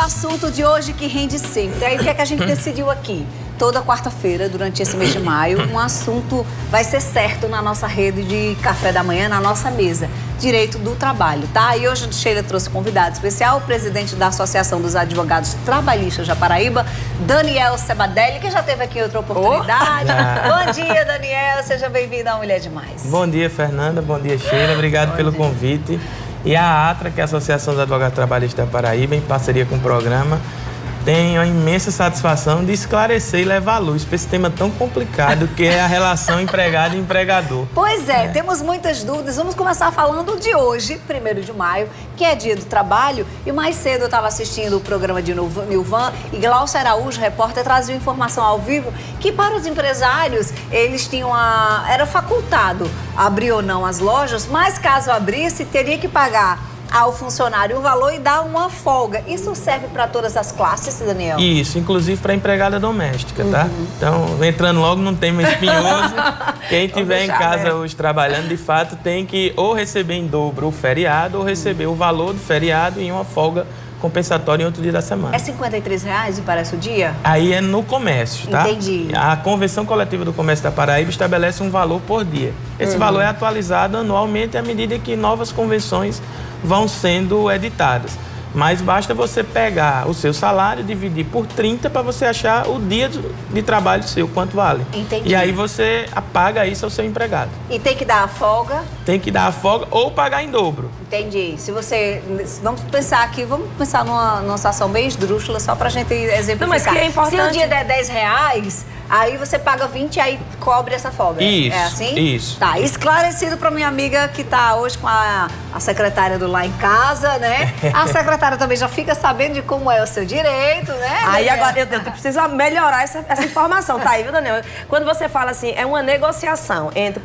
assunto de hoje que rende sempre. Aí o que é que a gente decidiu aqui? Toda quarta-feira, durante esse mês de maio, um assunto vai ser certo na nossa rede de café da manhã, na nossa mesa. Direito do trabalho, tá? E hoje a Sheila trouxe convidado especial, o presidente da Associação dos Advogados Trabalhistas da Paraíba, Daniel Sebadelli, que já esteve aqui em outra oportunidade. Bom dia, Daniel. Seja bem-vindo à Mulher Demais. Bom dia, Fernanda. Bom dia, Sheila. Obrigado pelo convite. E a ATRA, que é a Associação dos Advogados Trabalhistas da Paraíba, em parceria com o programa, tenho a imensa satisfação de esclarecer e levar à luz para esse tema tão complicado que é a relação empregado e empregador. Pois é, temos muitas dúvidas. Vamos começar falando de hoje, 1º de maio, que é dia do trabalho. E mais cedo eu estava assistindo o programa de Nilvan e Glaucia Araújo, repórter, trazia informação ao vivo que para os empresários eles tinham era facultado abrir ou não as lojas, mas caso abrisse, teria que pagar ao funcionário o valor e dar uma folga. Isso serve para todas as classes, Daniel? Isso, inclusive para empregada doméstica, tá? Então, entrando logo num tema espinhoso, quem estiver em casa hoje trabalhando, de fato, tem que ou receber em dobro o feriado ou receber o valor do feriado e uma folga compensatória em outro dia da semana. É R$53, me parece, o dia? Aí é no comércio, tá? Entendi. A Convenção Coletiva do Comércio da Paraíba estabelece um valor por dia. Esse valor é atualizado anualmente à medida que novas convenções vão sendo editadas. Mas basta você pegar o seu salário, dividir por 30 para você achar o dia de trabalho seu, quanto vale. Entendi. E aí você paga isso ao seu empregado. E tem que dar a folga? Tem que dar a folga ou pagar em dobro. Entendi. Se você... Vamos pensar aqui, vamos pensar numa situação bem esdrúxula, só pra gente exemplificar. Não, mas que é importante. Se o dia der R$10, aí você paga 20 e aí cobre essa folga. Isso, é assim? isso. Tá, esclarecido pra minha amiga que tá hoje com a secretária do Lá em Casa, né? A secretária também já fica sabendo de como é o seu direito, né? Aí agora eu preciso melhorar essa informação, tá aí, viu, Daniel? Quando você fala assim, é uma negociação entre,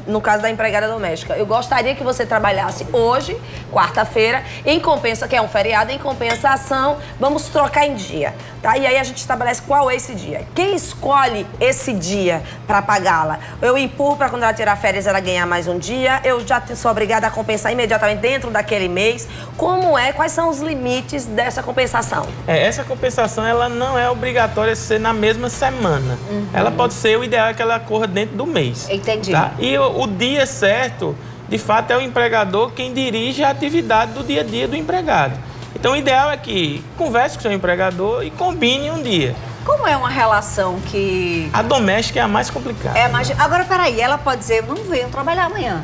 no caso da empregada doméstica, eu gostaria que você trabalhasse hoje, quarta-feira, em compensa, que é um feriado, em compensação, vamos trocar em dia, tá? E aí a gente estabelece qual é esse dia. Quem escolhe esse dia para pagá-la? Eu empurro para quando ela tirar férias ela ganhar mais um dia, eu já sou obrigada a compensar imediatamente dentro daquele mês. Como é? Quais são os limites dessa compensação? Essa compensação ela não é obrigatória ser na mesma semana. Ela pode ser, o ideal é que ela corra dentro do mês. Entendi. Tá? E o dia certo, de fato, é o empregador quem dirige a atividade do dia a dia do empregado. Então, o ideal é que converse com o seu empregador e combine um dia. Como é uma relação que... A doméstica é a mais complicada. Agora, peraí, ela pode dizer, não venho trabalhar amanhã.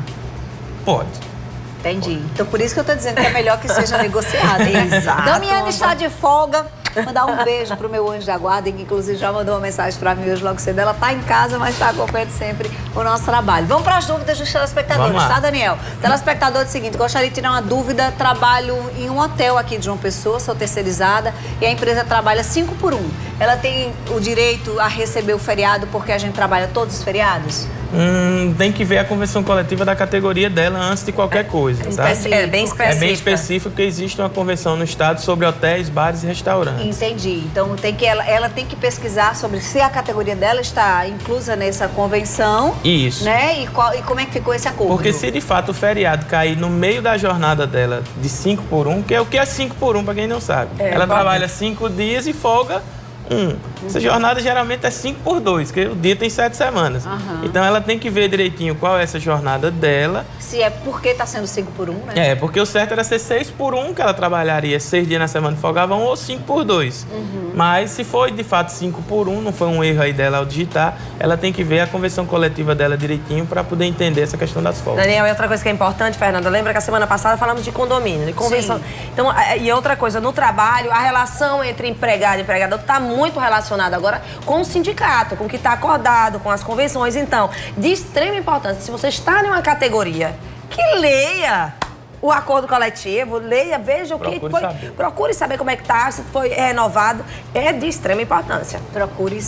Pode. Entendi. Então, por isso que eu tô dizendo que é melhor que seja negociado. Exato. Damiana está de folga. Mandar um beijo pro meu anjo da guarda, que inclusive já mandou uma mensagem para mim hoje logo cedo. Ela tá em casa, mas está acompanhando sempre o nosso trabalho. Vamos para as dúvidas dos telespectadores, tá, Daniel? Telespectador, é o seguinte, gostaria de tirar uma dúvida. Trabalho em um hotel aqui de João Pessoa, sou terceirizada e a empresa trabalha 5 por 1. Ela tem o direito a receber o feriado porque a gente trabalha todos os feriados? Tem que ver a convenção coletiva da categoria dela antes de qualquer coisa, tá? É bem específico. É bem específico porque existe uma convenção no estado sobre hotéis, bares e restaurantes. Entendi. Então ela tem que pesquisar sobre se a categoria dela está inclusa nessa convenção. Isso. Né? E como é que ficou esse acordo? Porque se de fato o feriado cair no meio da jornada dela de 5 por 1, que é o que é 5 por 1, para quem não sabe. Ela trabalha 5 dias e folga 1. Essa jornada geralmente é 5 por 2, porque o dia tem 7 semanas. Então ela tem que ver direitinho qual é essa jornada dela. Se é porque está sendo 5 por 1, né? Porque o certo era ser 6 por 1, que ela trabalharia 6 dias na semana e folgava 1, ou 5 por 2. Mas se foi de fato 5 por 1, não foi um erro aí dela ao digitar, ela tem que ver a convenção coletiva dela direitinho para poder entender essa questão das folgas. Daniel, e outra coisa que é importante, Fernanda, lembra que a semana passada falamos de condomínio, de convenção. Sim. Então, e outra coisa, no trabalho, a relação entre empregado e empregador está muito relacionada agora com o sindicato, com o que está acordado, com as convenções. Então, de extrema importância, se você está em uma categoria, que leia o acordo coletivo, leia, veja o que foi. Procure saber como é que está, se foi renovado. É de extrema importância. Procure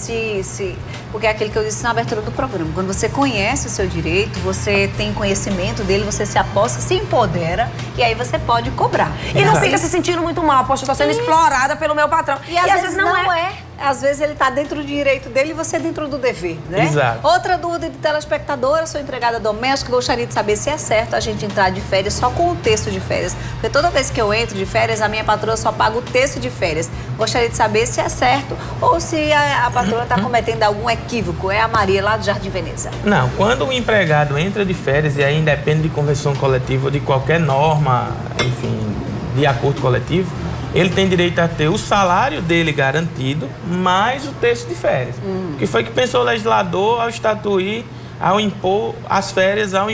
porque é aquele que eu disse na abertura do programa. Quando você conhece o seu direito, você tem conhecimento dele, você se aposta, se empodera e aí você pode cobrar. E não fica se sentindo muito mal. Poxa, eu tô sendo explorada pelo meu patrão. E às vezes não é. às vezes ele está dentro do direito dele e você dentro do dever, né? Exato. Outra dúvida de telespectadora, sou empregada doméstica, gostaria de saber se é certo a gente entrar de férias só com o texto de férias. Porque toda vez que eu entro de férias, a minha patroa só paga o texto de férias. Gostaria de saber se é certo ou se a patroa está cometendo algum equívoco. É a Maria lá do Jardim Veneza. Não, quando o empregado entra de férias, e aí independe de convenção coletiva ou de qualquer norma, enfim, de acordo coletivo, ele tem direito a ter o salário dele garantido, mais o texto de férias. Que foi que pensou o legislador ao estatuir, ao impor as férias ao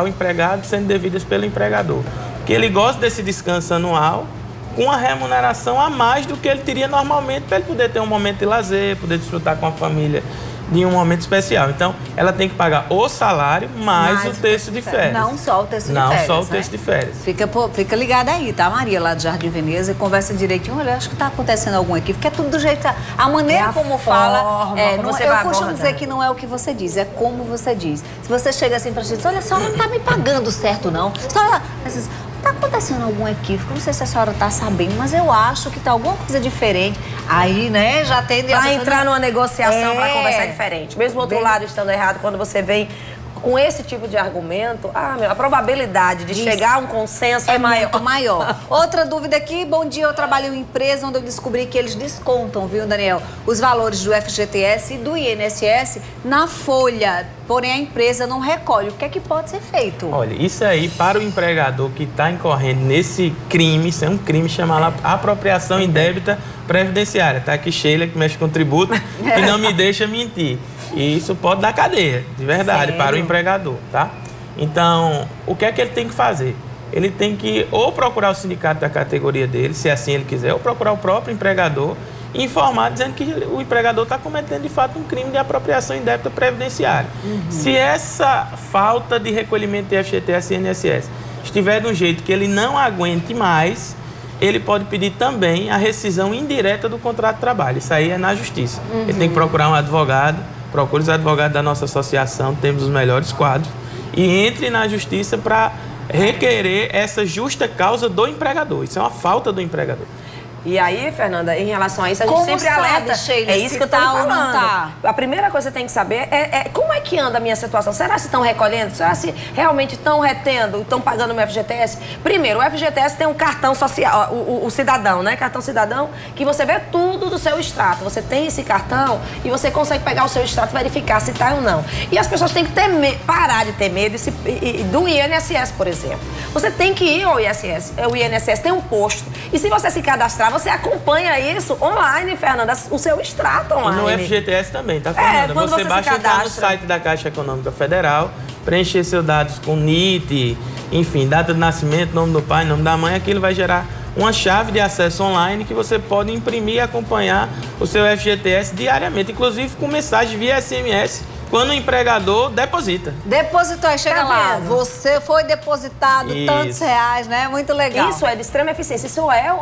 empregado sendo devidas pelo empregador. Que ele gosta desse descanso anual com a remuneração a mais do que ele teria normalmente para ele poder ter um momento de lazer, poder desfrutar com a família de um momento especial. Então, ela tem que pagar o salário mais o texto de férias. Não só o texto de Não férias. só o né? texto de férias. Fica ligada aí, tá, Maria, lá do Jardim Veneza, e conversa direitinho. Olha, acho que tá acontecendo algum equívoco, é tudo do jeito... A maneira como fala... eu costumo dizer que não é o que você diz, é como você diz. Se você chega assim pra gente, olha, a senhora não tá me pagando certo, não. A senhora... Tá acontecendo algum equívoco, não sei se a senhora tá sabendo, mas eu acho que tá alguma coisa diferente. Aí, né, já tende a... Vai entrar numa negociação para conversar diferente. Mesmo o outro lado estando errado, quando você vem com esse tipo de argumento, a probabilidade de chegar a um consenso é maior. Muito maior. Outra dúvida aqui, bom dia, eu trabalho em uma empresa onde eu descobri que eles descontam, viu, Daniel, os valores do FGTS e do INSS na folha, porém a empresa não recolhe. O que é que pode ser feito? Olha, isso aí, para o empregador que está incorrendo nesse crime, isso é um crime chamado apropriação indébita previdenciária. Tá aqui Sheila, que mexe com tributo, que não me deixa mentir. E isso pode dar cadeia, de verdade, Sério? para o empregador, tá? Então, o que é que ele tem que fazer? Ele tem que ou procurar o sindicato da categoria dele, se assim ele quiser, ou procurar o próprio empregador e informar, dizendo que o empregador está cometendo, de fato, um crime de apropriação indébita previdenciária. Se essa falta de recolhimento de FGTS e INSS estiver de um jeito que ele não aguente mais, ele pode pedir também a rescisão indireta do contrato de trabalho. Isso aí é na justiça. Ele tem que procurar um advogado, procure os advogados da nossa associação, temos os melhores quadros, e entre na justiça para requerer essa justa causa do empregador. Isso é uma falta do empregador. E aí, Fernanda, em relação a isso, a gente Como sempre sabe, alerta. Sheila, é isso se que eu tô tá ou não falando. tá? A primeira coisa que você tem que saber é como é que anda a minha situação. Será se estão recolhendo? Será se realmente estão retendo, estão pagando o meu FGTS? Primeiro, o FGTS tem um cartão social, o cidadão, né? Cartão cidadão, que você vê tudo do seu extrato. Você tem esse cartão e você consegue pegar o seu extrato e verificar se tá ou não. E as pessoas têm que parar de ter medo do INSS, por exemplo. Você tem que ir ao INSS. O INSS tem um posto. E se você se cadastrar, você acompanha isso online, Fernanda, o seu extrato online. E no FGTS também, tá, Fernanda? quando você basta se entrar no cadastra. site da Caixa Econômica Federal, preencher seus dados com NIT, enfim, data de nascimento, nome do pai, nome da mãe, aquilo vai gerar uma chave de acesso online que você pode imprimir e acompanhar o seu FGTS diariamente, inclusive com mensagem via SMS, quando o empregador deposita. Depositou, aí chega Tá lá, vendo? você foi depositado Isso. tantos reais, né? Muito legal. Isso é de extrema eficiência. Isso é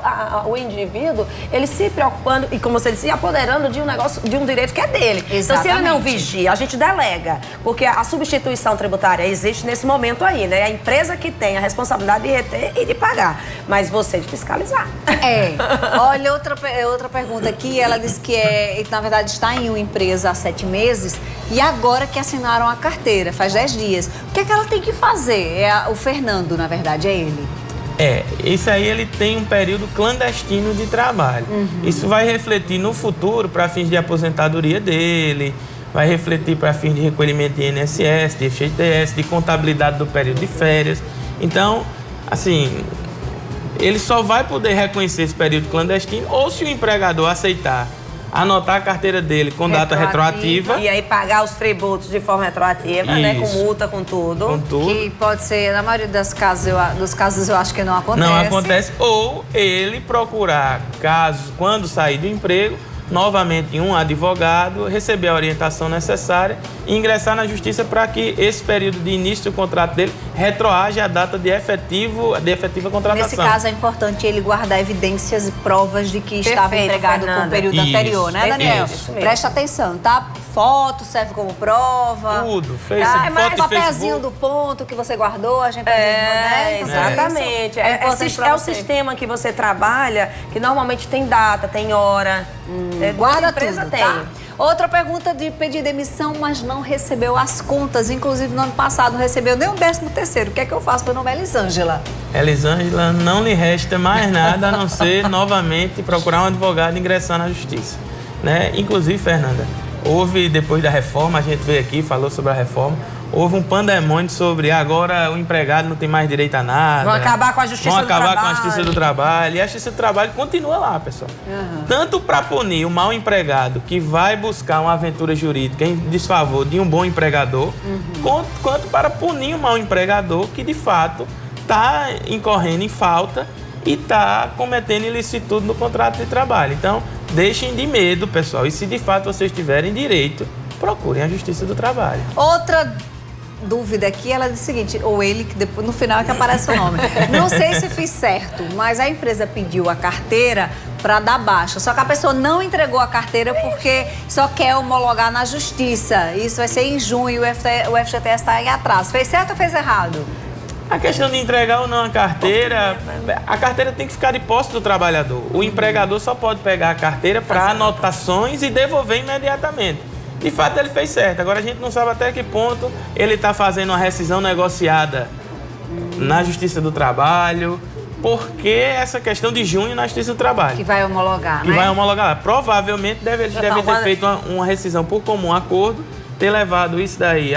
o indivíduo, ele se preocupando e, como você disse, apoderando de um negócio, de um direito que é dele. Então, se ele não Exatamente. vigia, a gente delega. Porque a substituição tributária existe nesse momento aí, né? A empresa que tem a responsabilidade de reter e de pagar. Mas você de fiscalizar. É. Olha, outra pergunta aqui. Ela disse que na verdade, está em uma empresa há 7 meses e agora que assinaram a carteira, faz 10 dias. O que é que ela tem que fazer? O Fernando, na verdade, é ele. Isso aí ele tem um período clandestino de trabalho. Isso vai refletir no futuro para fins de aposentadoria dele, vai refletir para fins de recolhimento de INSS, de FGTS, de contabilidade do período de férias. Então, assim, ele só vai poder reconhecer esse período clandestino ou se o empregador aceitar anotar a carteira dele com data retroativa. E aí pagar os tributos de forma retroativa, né? Com Isso. multa, com tudo. Com tudo. Que pode ser, na maioria dos casos eu acho que não acontece. Não acontece. Ou ele procurar, quando sair do emprego, novamente um advogado, receber a orientação necessária e ingressar na justiça para que esse período de início do contrato dele retroage a data de efetiva contratação. Nesse caso, é importante ele guardar evidências e provas de que estava Perfeito, empregado com o Fernanda. período Isso. anterior, né, Daniel? Isso mesmo. Presta atenção, tá? Foto serve como prova. Tudo. Mas Foto o e papezinho Facebook. do ponto que você guardou, a gente às vezes, né? Então, Exatamente. isso é importante pra o você. sistema que você trabalha, que normalmente tem data, tem hora. Guarda a empresa tudo, tem. tá? Outra pergunta de pedir demissão, mas não recebeu as contas. Inclusive, no ano passado, não recebeu nem o 13º. O que é que eu faço? Meu nome é Elisângela. Elisângela, não lhe resta mais nada a não ser, novamente, procurar um advogado e ingressar na justiça. Né? Inclusive, Fernanda, houve, depois da reforma, a gente veio aqui, falou sobre a reforma, houve um pandemônio sobre agora o empregado não tem mais direito a nada. Vão acabar com a Justiça do Vão acabar Trabalho. com a Justiça do Trabalho. E a Justiça do Trabalho continua lá, pessoal. Tanto para punir o mau empregado que vai buscar uma aventura jurídica em desfavor de um bom empregador, quanto para punir o mau empregador que, de fato, está incorrendo em falta e está cometendo ilicitude no contrato de trabalho. Então, deixem de medo, pessoal. E se de fato vocês tiverem direito, procurem a Justiça do Trabalho. Outra dúvida aqui, ela diz o seguinte, ou ele, que depois, no final é que aparece o nome. Não sei se fiz certo, mas a empresa pediu a carteira para dar baixa. Só que a pessoa não entregou a carteira porque só quer homologar na justiça. Isso vai ser em junho, o FGTS está em atraso. Fez certo ou fez errado? A questão de entregar ou não a carteira tem que ficar de posse do trabalhador. O empregador só pode pegar a carteira para anotações e devolver imediatamente. De fato, ele fez certo. Agora, a gente não sabe até que ponto ele está fazendo uma rescisão negociada na Justiça do Trabalho. Por que essa questão de junho na Justiça do Trabalho? Que vai homologar, Que né? vai homologar lá. Provavelmente deve ter feito uma rescisão por comum acordo, ter levado isso daí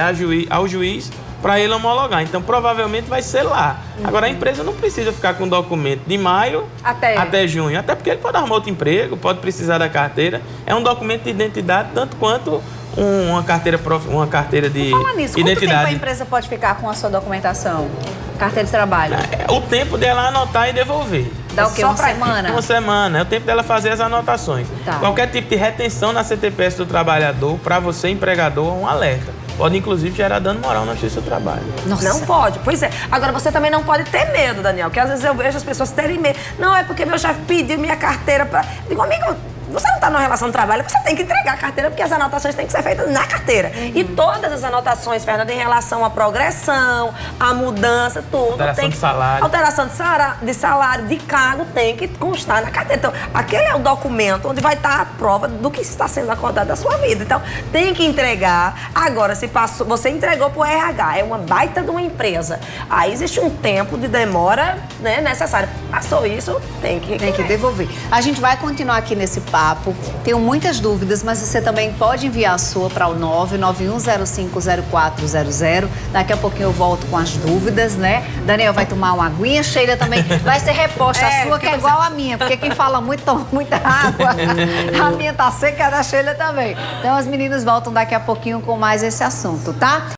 ao juiz para ele homologar. Então, provavelmente vai ser lá. Agora, a empresa não precisa ficar com documento de maio até junho. Até porque ele pode arrumar outro emprego, pode precisar da carteira. É um documento de identidade, tanto quanto uma carteira de Fala nisso, quanto tempo a identidade. empresa pode ficar com a sua documentação? Carteira de trabalho? O tempo dela anotar e devolver. Dá o quê? Uma semana? Uma semana. É o tempo dela fazer as anotações. Tá. Qualquer tipo de retenção na CTPS do trabalhador, para você, empregador, é um alerta. Pode, inclusive, gerar dano moral na Justiça do Trabalho. Nossa. Não pode. Pois é. Agora, você também não pode ter medo, Daniel, porque às vezes eu vejo as pessoas terem medo. Não, é porque meu chefe pediu minha carteira para... Digo, amigo, você não está numa relação de trabalho, você tem que entregar a carteira, porque as anotações têm que ser feitas na carteira. E todas as anotações, Fernanda, em relação à progressão, à mudança, tudo. Alteração de salário. Alteração de salário, de cargo, tem que constar na carteira. Então, aquele é o documento onde vai estar a prova do que está sendo acordado da sua vida. Então, tem que entregar. Agora, se passou, você entregou para o RH, é uma baita de uma empresa. Aí existe um tempo de demora, né, necessário. Passou isso, tem que devolver. A gente vai continuar aqui nesse papo. Tenho muitas dúvidas, mas você também pode enviar a sua para o 991050400. Daqui a pouquinho eu volto com as dúvidas, né? Daniel vai tomar uma aguinha, Sheila também vai ser reposta. A sua que é igual a minha, porque quem fala muito toma muita água. A minha tá seca, a da Sheila também. Então as meninas voltam daqui a pouquinho com mais esse assunto, tá?